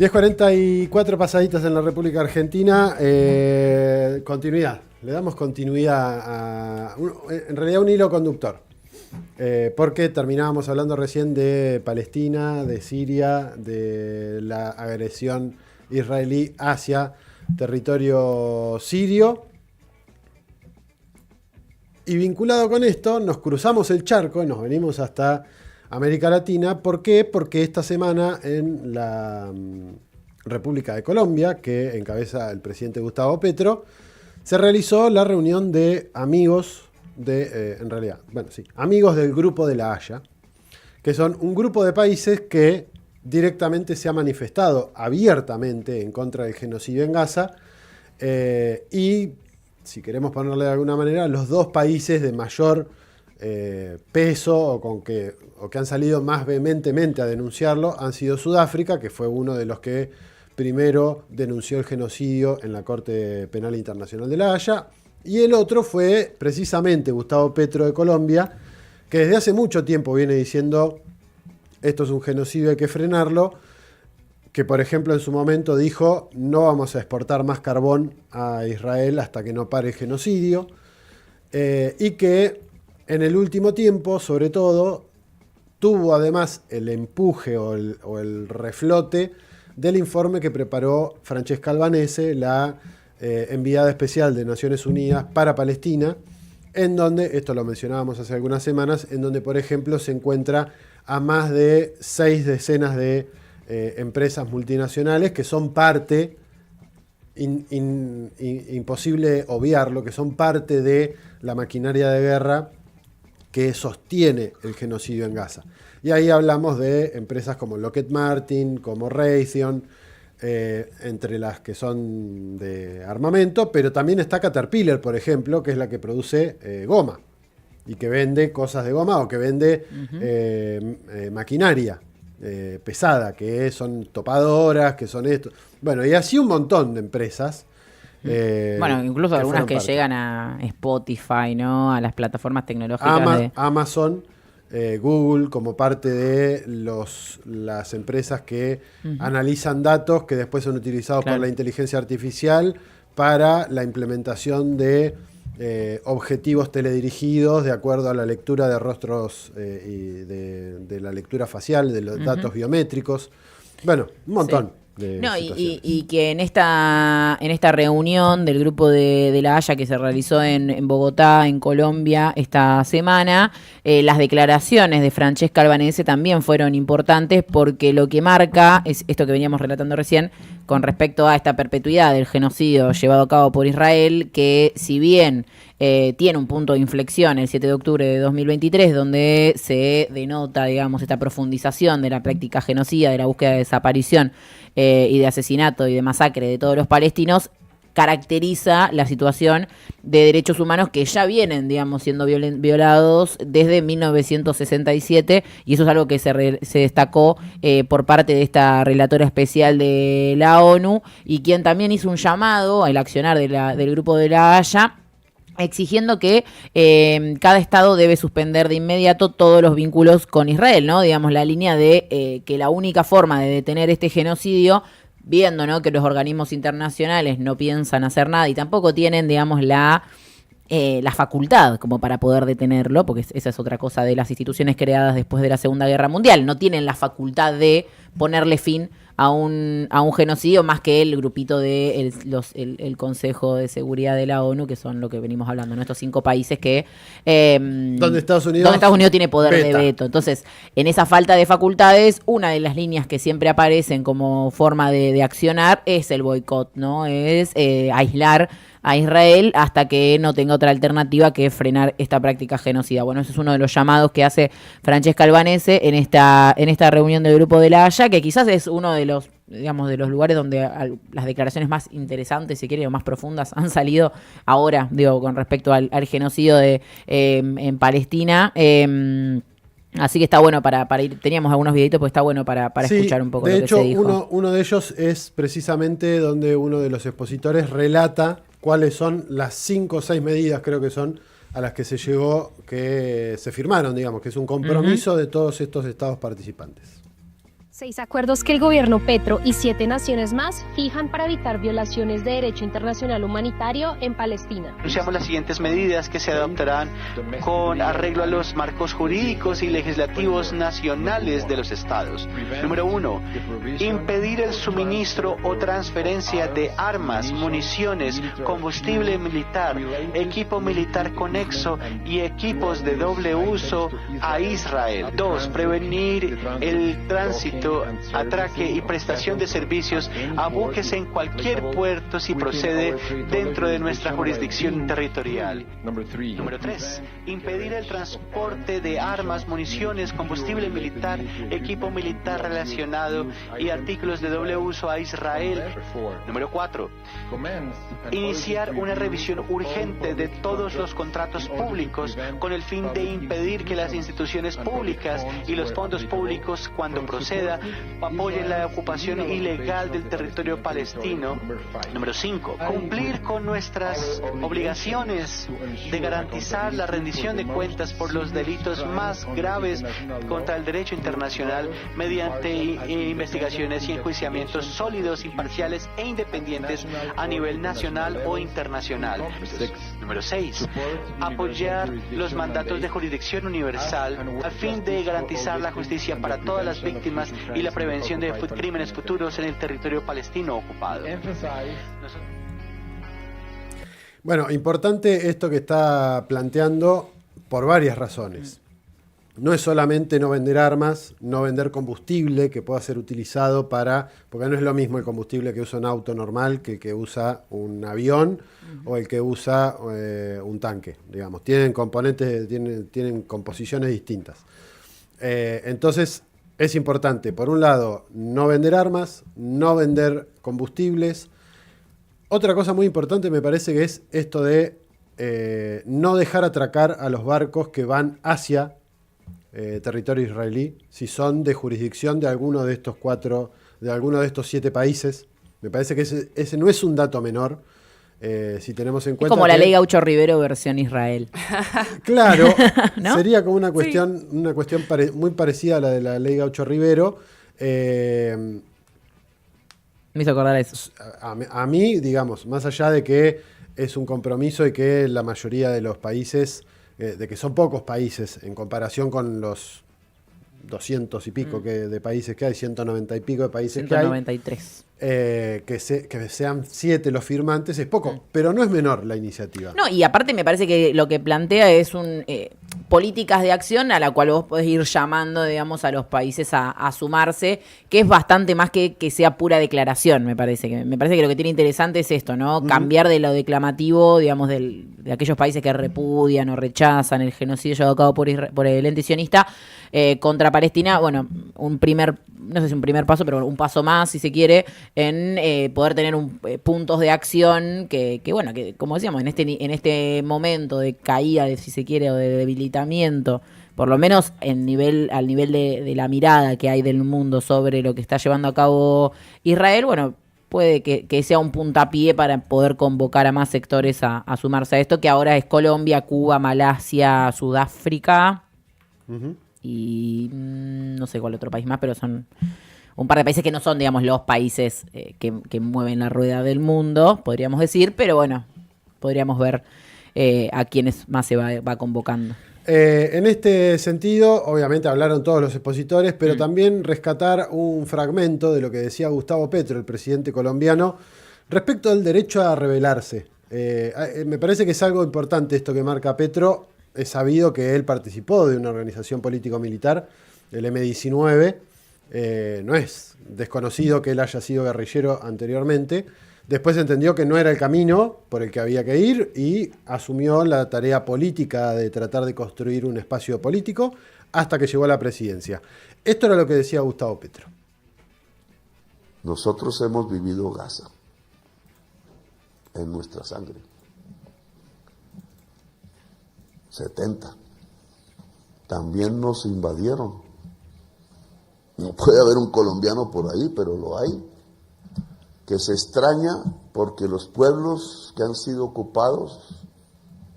10:44 pasaditas en la República Argentina. Continuidad. Le damos continuidad a, en realidad, un hilo conductor. Porque terminábamos hablando recién de Palestina, de Siria, de la agresión israelí hacia territorio sirio. Y vinculado con esto, nos cruzamos el charco y nos venimos hasta América Latina. ¿Por qué? Porque esta semana en la República de Colombia, que encabeza el presidente Gustavo Petro, se realizó la reunión de amigos amigos del Grupo de la Haya, que son un grupo de países que directamente se ha manifestado abiertamente en contra del genocidio en Gaza y, si queremos ponerle de alguna manera, los dos países de mayor peso o que han salido más vehementemente a denunciarlo han sido Sudáfrica, que fue uno de los que primero denunció el genocidio en la Corte Penal Internacional de la Haya, y el otro fue precisamente Gustavo Petro de Colombia, que desde hace mucho tiempo viene diciendo esto es un genocidio, hay que frenarlo, que por ejemplo en su momento dijo no vamos a exportar más carbón a Israel hasta que no pare el genocidio, y que en el último tiempo, sobre todo, tuvo además el empuje o el reflote del informe que preparó Francesca Albanese, la enviada especial de Naciones Unidas para Palestina, en donde, esto lo mencionábamos hace algunas semanas, en donde, por ejemplo, se encuentra a más de 6 decenas de empresas multinacionales que son parte, imposible obviarlo, que son parte de la maquinaria de guerra que sostiene el genocidio en Gaza. Y ahí hablamos de empresas como Lockheed Martin, como Raytheon, entre las que son de armamento, pero también está Caterpillar, por ejemplo, que es la que produce goma y que vende cosas de goma o que vende maquinaria pesada, que son topadoras, que son esto. Bueno, y así un montón de empresas. Bueno, incluso algunas que llegan a Spotify, ¿no? A las plataformas tecnológicas Amazon, Google, como parte de las empresas que analizan datos que después son utilizados por la inteligencia artificial para la implementación de objetivos teledirigidos de acuerdo a la lectura de rostros y de la lectura facial, de los datos biométricos. Bueno, un montón. Sí. No, y que en esta reunión del Grupo de la Haya que se realizó en Bogotá, en Colombia, esta semana, las declaraciones de Francesca Albanese también fueron importantes, porque lo que marca es esto que veníamos relatando recién con respecto a esta perpetuidad del genocidio llevado a cabo por Israel, que si bien tiene un punto de inflexión el 7 de octubre de 2023, donde se denota, digamos, esta profundización de la práctica genocida, de la búsqueda de desaparición y de asesinato y de masacre de todos los palestinos, caracteriza la situación de derechos humanos que ya vienen, digamos, siendo violados desde 1967, y eso es algo que se destacó por parte de esta relatora especial de la ONU, y quien también hizo un llamado al accionar del Grupo de la Haya, exigiendo que cada estado debe suspender de inmediato todos los vínculos con Israel, ¿no? Digamos, la línea de que la única forma de detener este genocidio, viendo, ¿no?, que los organismos internacionales no piensan hacer nada y tampoco tienen, digamos, la facultad como para poder detenerlo, porque esa es otra cosa de las instituciones creadas después de la Segunda Guerra Mundial, no tienen la facultad de ponerle fin a un genocidio, más que el grupito de el Consejo de Seguridad de la ONU, que son lo que venimos hablando, ¿no? Estos 5 países que donde Estados Unidos tiene poder de veto. Entonces, en esa falta de facultades, una de las líneas que siempre aparecen como forma de accionar es el boicot, ¿no? Es aislar a Israel hasta que no tenga otra alternativa que frenar esta práctica genocida. Bueno, ese es uno de los llamados que hace Francesca Albanese en esta reunión del Grupo de la Haya, que quizás es uno de los, digamos, de los lugares donde las declaraciones más interesantes, si quiere, o más profundas han salido ahora, digo, con respecto al genocidio en Palestina. Así que está bueno para ir. Teníamos algunos videitos, pues está bueno para escuchar un poco lo que se dijo. De hecho, uno de ellos es precisamente donde uno de los expositores relata cuáles son las 5 o 6 medidas, creo que son, a las que se llegó, que se firmaron, digamos, que es un compromiso de todos estos estados participantes. 6 acuerdos que el gobierno Petro y 7 naciones más fijan para evitar violaciones de derecho internacional humanitario en Palestina. Anunciamos las siguientes medidas que se adoptarán con arreglo a los marcos jurídicos y legislativos nacionales de los estados. Número 1. Impedir el suministro o transferencia de armas, municiones, combustible militar, equipo militar conexo y equipos de doble uso a Israel. 2. Prevenir el tránsito, atraque y prestación de servicios a buques en cualquier puerto si procede dentro de nuestra jurisdicción territorial. Número 3. Impedir el transporte de armas, municiones, combustible militar, equipo militar relacionado y artículos de doble uso a Israel. Número 4. Iniciar una revisión urgente de todos los contratos públicos con el fin de impedir que las instituciones públicas y los fondos públicos, cuando proceda, apoyen la ocupación ilegal del territorio palestino. Número 5. Cumplir con nuestras obligaciones de garantizar la rendición de cuentas por los delitos más graves contra el derecho internacional mediante investigaciones y enjuiciamientos sólidos, imparciales e independientes a nivel nacional o internacional. Número 6. Apoyar los mandatos de jurisdicción universal a fin de garantizar la justicia para todas las víctimas y la prevención de crímenes futuros en el territorio palestino ocupado. Bueno, importante esto que está planteando por varias razones. No es solamente no vender armas, no vender combustible que pueda ser utilizado porque no es lo mismo el combustible que usa un auto normal que el que usa un avión o el que usa un tanque, digamos. Tienen componentes, tienen composiciones distintas. Entonces, es importante, por un lado, no vender armas, no vender combustibles. Otra cosa muy importante me parece que es esto de no dejar atracar a los barcos que van hacia territorio israelí, si son de jurisdicción de alguno de estos 7 países. Me parece que ese no es un dato menor. Si tenemos en cuenta como la ley Gaucho Rivero versión Israel. Claro, ¿no? Sería como una cuestión muy parecida a la de la ley Gaucho Rivero. Me hizo acordar eso. A mí, digamos, más allá de que es un compromiso y que la mayoría de los países, de que son pocos países en comparación con los 200 y pico de países que hay, 190 y pico de países 193. Que sean 7 los firmantes es poco, pero no es menor la iniciativa. No, y aparte me parece que lo que plantea es políticas de acción a la cual vos podés ir llamando, digamos, a los países a sumarse, que es bastante más que sea pura declaración, me parece que lo que tiene interesante es esto, ¿no? Cambiar de lo declamativo, digamos, de aquellos países que repudian o rechazan el genocidio llevado a cabo por el ente sionista contra Palestina. Bueno, no sé si un primer paso, pero un paso más, si se quiere, en poder tener puntos de acción que como decíamos, en este momento de caída, si se quiere, o de debilitamiento, por lo menos al nivel de la mirada que hay del mundo sobre lo que está llevando a cabo Israel, bueno, puede que sea un puntapié para poder convocar a más sectores a sumarse a esto, que ahora es Colombia, Cuba, Malasia, Sudáfrica. Uh-huh. Y no sé cuál otro país más, pero son un par de países que no son, digamos, los países que mueven la rueda del mundo, podríamos decir, pero bueno, podríamos ver a quiénes más se va convocando. En este sentido, obviamente hablaron todos los expositores, pero también rescatar un fragmento de lo que decía Gustavo Petro, el presidente colombiano, respecto al derecho a rebelarse. Me parece que es algo importante esto que marca Petro. Es sabido que él participó de una organización político-militar, el M-19. No es desconocido que él haya sido guerrillero anteriormente. Después entendió que no era el camino por el que había que ir y asumió la tarea política de tratar de construir un espacio político hasta que llegó a la presidencia. Esto era lo que decía Gustavo Petro. Nosotros hemos vivido Gaza en nuestra sangre. 70. También nos invadieron. No puede haber un colombiano por ahí, pero lo hay, que se extraña porque los pueblos que han sido ocupados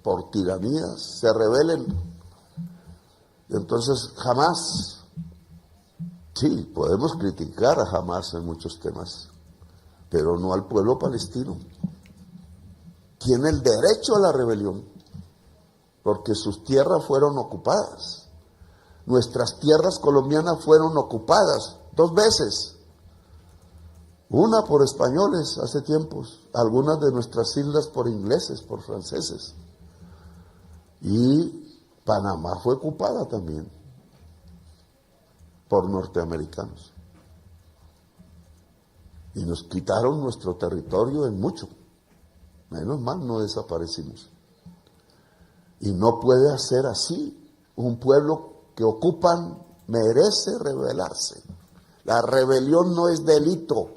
por tiranías se rebelen. Entonces jamás Sí, podemos criticar a Hamas en muchos temas, pero no al pueblo palestino. Tiene el derecho a la rebelión, porque sus tierras fueron ocupadas. Nuestras tierras colombianas fueron ocupadas 2 veces. Una por españoles hace tiempos, algunas de nuestras islas por ingleses, por franceses. Y Panamá fue ocupada también por norteamericanos. Y nos quitaron nuestro territorio en mucho. Menos mal no desaparecimos. Y no puede ser así. Un pueblo que ocupan merece rebelarse. La rebelión no es delito.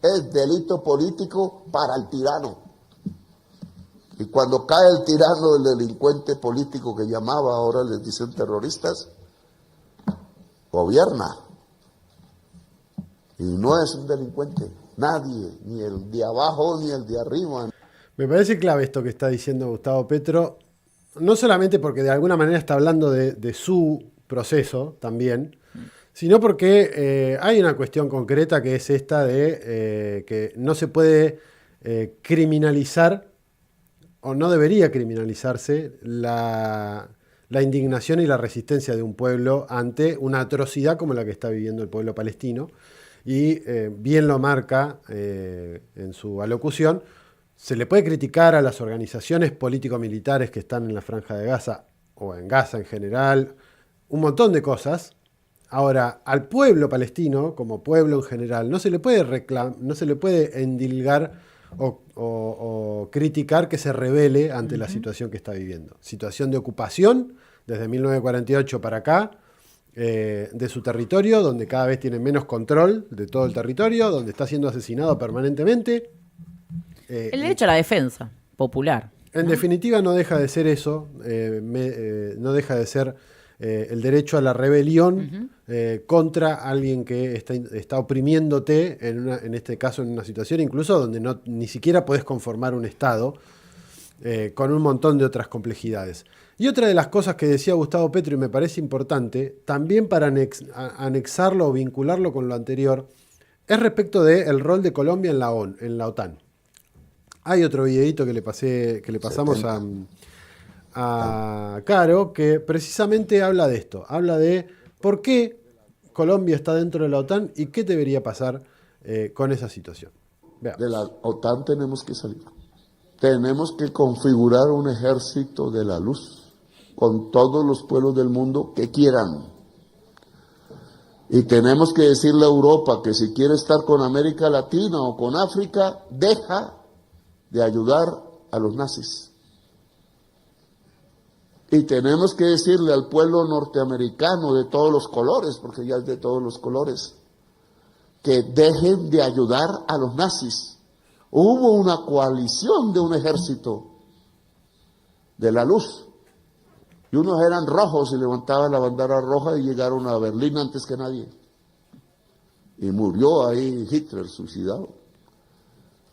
Es delito político para el tirano. Y cuando cae el tirano, el delincuente político que llamaba, ahora les dicen terroristas, gobierna. Y no es un delincuente. Nadie, ni el de abajo ni el de arriba. Me parece clave esto que está diciendo Gustavo Petro, no solamente porque de alguna manera está hablando de su proceso también, sino porque hay una cuestión concreta que es esta de que no se puede criminalizar o no debería criminalizarse la indignación y la resistencia de un pueblo ante una atrocidad como la que está viviendo el pueblo palestino. Y bien lo marca en su alocución. Se le puede criticar a las organizaciones político-militares que están en la Franja de Gaza o en Gaza en general, un montón de cosas. Ahora, al pueblo palestino, como pueblo en general, no se le puede endilgar o criticar que se rebele ante la situación que está viviendo. Situación de ocupación desde 1948 para acá, de su territorio, donde cada vez tiene menos control de todo el territorio, donde está siendo asesinado permanentemente. El derecho a la defensa popular. En definitiva, no deja de ser eso, no deja de ser el derecho a la rebelión contra alguien que está oprimiéndote, en este caso en una situación incluso donde ni siquiera podés conformar un Estado, con un montón de otras complejidades. Y otra de las cosas que decía Gustavo Petro, y me parece importante, también para anexarlo o vincularlo con lo anterior, es respecto del rol de Colombia en la OTAN. Hay otro videíto que le pasamos a Caro, que precisamente habla de esto, habla de por qué Colombia está dentro de la OTAN y qué debería pasar con esa situación. Veamos. De la OTAN tenemos que salir. Tenemos que configurar un ejército de la luz con todos los pueblos del mundo que quieran. Y tenemos que decirle a Europa que si quiere estar con América Latina o con África, deja de ayudar a los nazis. Y tenemos que decirle al pueblo norteamericano de todos los colores, porque ya es de todos los colores, que dejen de ayudar a los nazis. Hubo una coalición de un ejército de la luz. Y unos eran rojos y levantaban la bandera roja y llegaron a Berlín antes que nadie. Y murió ahí Hitler suicidado.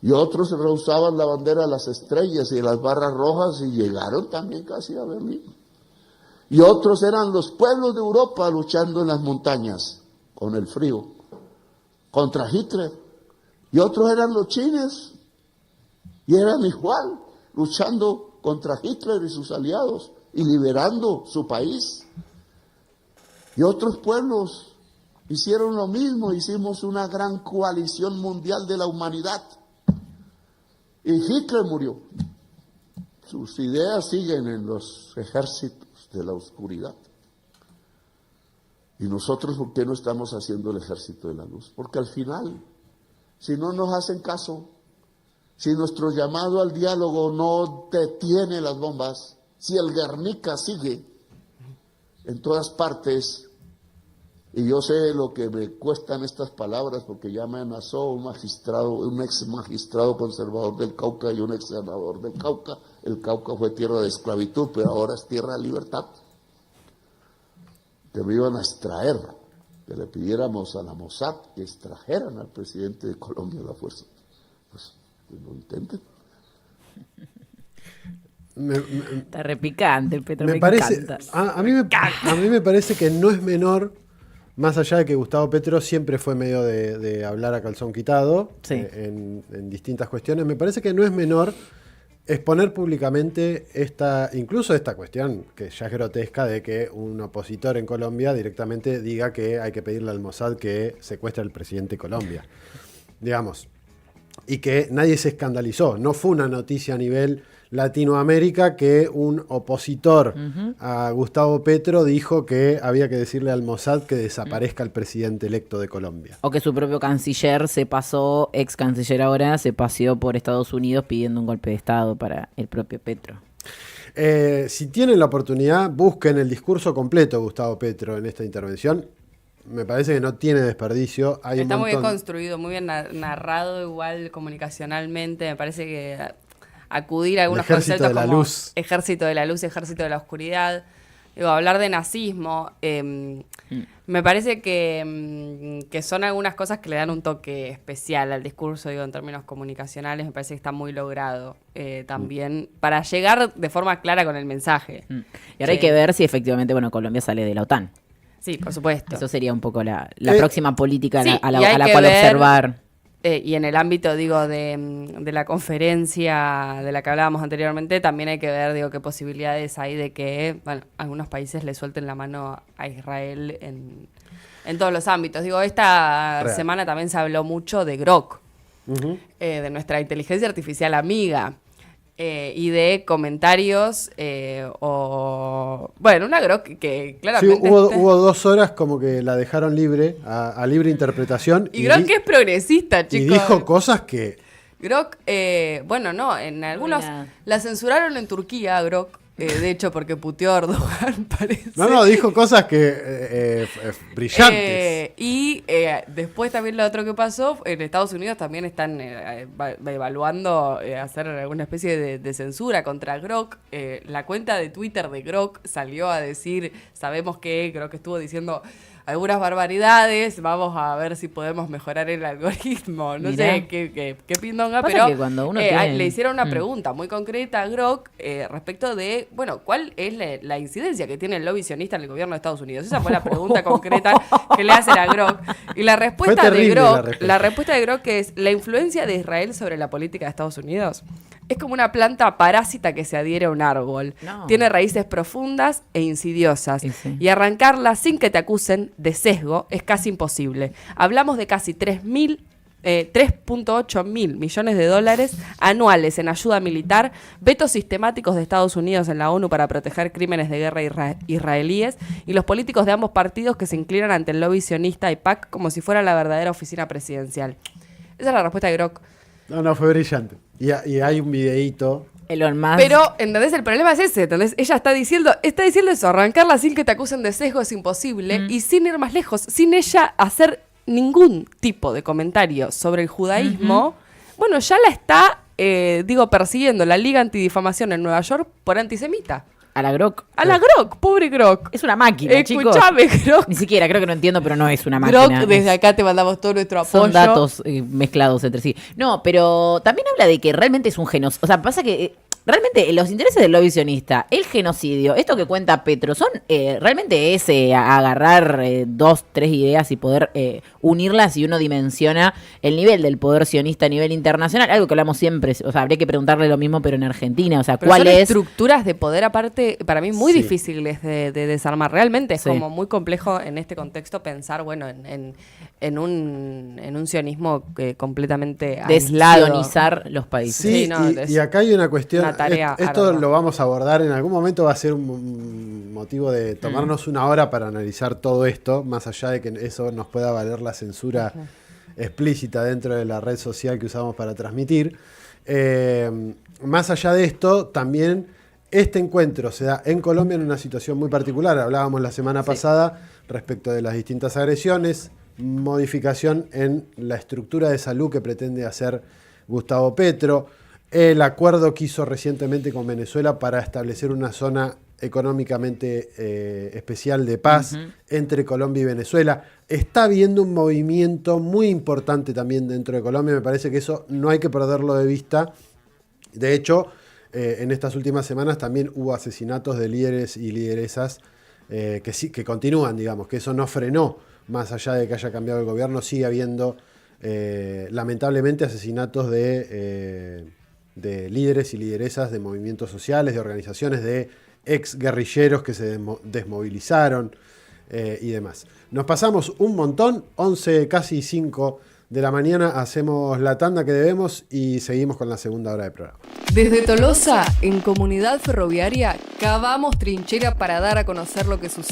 Y otros rehusaban la bandera de las estrellas y de las barras rojas y llegaron también casi a Berlín. Y otros eran los pueblos de Europa luchando en las montañas con el frío contra Hitler. Y otros eran los chinos y eran igual luchando contra Hitler y sus aliados y liberando su país. Y otros pueblos hicieron lo mismo, hicimos una gran coalición mundial de la humanidad. Y Hitler murió. Sus ideas siguen en los ejércitos de la oscuridad. Y nosotros, ¿por qué no estamos haciendo el ejército de la luz? Porque al final, si no nos hacen caso, si nuestro llamado al diálogo no detiene las bombas, si el Guernica sigue en todas partes, y yo sé lo que me cuestan estas palabras porque ya me amenazó un ex magistrado conservador del Cauca y un ex senador del Cauca. El Cauca fue tierra de esclavitud, pero ahora es tierra de libertad. Que me iban a extraer, que le pidiéramos a la Mossad que extrajeran al presidente de Colombia a la fuerza. Pues que lo intenten. Está repicante el Petro, me parece, encanta. a mí me parece que no es menor más allá de que Gustavo Petro siempre fue medio de hablar a calzón quitado Sí. en distintas cuestiones, me parece que no es menor exponer públicamente incluso esta cuestión, que ya es grotesca, de que un opositor en Colombia directamente diga que hay que pedirle al Mossad que secuestre al presidente de Colombia. Digamos. Y que nadie se escandalizó. No fue una noticia a nivel Latinoamérica que un opositor a Gustavo Petro dijo que había que decirle al Mossad que desaparezca el presidente electo de Colombia. O que su propio canciller ex canciller ahora, se paseó por Estados Unidos pidiendo un golpe de Estado para el propio Petro. Si tienen la oportunidad, busquen el discurso completo de Gustavo Petro en esta intervención. Me parece que no tiene desperdicio. Hay Está un muy bien montón... construido, muy bien narrado, igual comunicacionalmente. Me parece que acudir a algunos Ejército conceptos de la como luz. ejército de la luz, ejército de la oscuridad. Digo, hablar de nazismo, me parece que son algunas cosas que le dan un toque especial al discurso, digo, en términos comunicacionales. Me parece que está muy logrado también para llegar de forma clara con el mensaje. Y ahora hay que ver si efectivamente, Colombia sale de la OTAN. Sí, por supuesto. Eso sería un poco la próxima política sí, a y la hay que cual ver, observar. Y en el ámbito, digo, de la conferencia de la que hablábamos anteriormente, también hay que ver, digo, qué posibilidades hay de que, algunos países le suelten la mano a Israel en todos los ámbitos. Digo, esta semana también se habló mucho de Grok, de nuestra inteligencia artificial amiga. Y de comentarios una Grok que claramente... Sí, hubo 2 horas como que la dejaron libre, a libre interpretación. Y Grok que es progresista, chicos. Y dijo cosas que... Grok, en algunos... La censuraron en Turquía, Grok. De hecho, porque puteó a Erdogan, parece. No, dijo cosas que brillantes. Después también lo otro que pasó, en Estados Unidos también están evaluando hacer alguna especie de censura contra Grok. La cuenta de Twitter de Grok salió a decir, sabemos que Grok estuvo diciendo algunas barbaridades, vamos a ver si podemos mejorar el algoritmo. No Mirá. sé qué pindonga, Pasa pero que cuando uno tiene... le hicieron una pregunta muy concreta a Grok respecto de, ¿cuál es la incidencia que tiene el lobby sionista en el gobierno de Estados Unidos? Esa fue la pregunta concreta que le hacen a Grok. Y la respuesta de Grok, la respuesta de Grok es, la influencia de Israel sobre la política de Estados Unidos es como una planta parásita que se adhiere a un árbol. No. Tiene raíces profundas e insidiosas. Sí. Y arrancarla sin que te acusen de sesgo es casi imposible. Hablamos de casi 3.8 mil millones de dólares anuales en ayuda militar, vetos sistemáticos de Estados Unidos en la ONU para proteger crímenes de guerra israelíes y los políticos de ambos partidos que se inclinan ante el lobby sionista y PAC como si fuera la verdadera oficina presidencial. Esa es la respuesta de Grok. No, fue brillante. Y hay un videíto. Elon Musk. Pero, ¿entendés? El problema es ese, ¿entendés? Ella está diciendo eso, arrancarla sin que te acusen de sesgo es imposible y sin ir más lejos, sin ella hacer ningún tipo de comentario sobre el judaísmo, ya la está, persiguiendo la Liga Antidifamación en Nueva York por antisemita. A la Grok. A la Grok, pobre Grok. Es una máquina, chicos. Escuchame, Grok. Ni siquiera, creo que no entiendo, pero no es una máquina. Grok, desde acá te mandamos todo nuestro apoyo. Son datos mezclados entre sí. No, pero también habla de que realmente es un genocidio. O sea, pasa que realmente los intereses del lobby sionista, el genocidio, esto que cuenta Petro, son realmente es agarrar 2, 3 ideas y poder unirlas, y uno dimensiona el nivel del poder sionista a nivel internacional, algo que hablamos siempre. O sea, habría que preguntarle lo mismo, pero en Argentina. O sea, pero son estructuras de poder aparte, para mí muy difíciles de desarmar. Realmente es como muy complejo en este contexto pensar, en un sionismo completamente aislado. Desionizar los países. Sí, y acá hay una cuestión. Esto lo vamos a abordar en algún momento, va a ser un motivo de tomarnos una hora para analizar todo esto, más allá de que eso nos pueda valer la censura explícita dentro de la red social que usamos para transmitir. Más allá de esto, también este encuentro se da en Colombia en una situación muy particular. Hablábamos la semana pasada respecto de las distintas agresiones, modificación en la estructura de salud que pretende hacer Gustavo Petro, el acuerdo que hizo recientemente con Venezuela para establecer una zona económicamente especial de paz entre Colombia y Venezuela. Está habiendo un movimiento muy importante también dentro de Colombia. Me parece que eso no hay que perderlo de vista. De hecho, en estas últimas semanas también hubo asesinatos de líderes y lideresas que continúan, digamos, que eso no frenó más allá de que haya cambiado el gobierno, sigue habiendo lamentablemente asesinatos de líderes y lideresas de movimientos sociales, de organizaciones, de ex guerrilleros que se desmovilizaron y demás. Nos pasamos un montón, 11, casi 5 de la mañana, hacemos la tanda que debemos y seguimos con la segunda hora del programa. Desde Tolosa, en Comunidad Ferroviaria, cavamos trinchera para dar a conocer lo que sucede.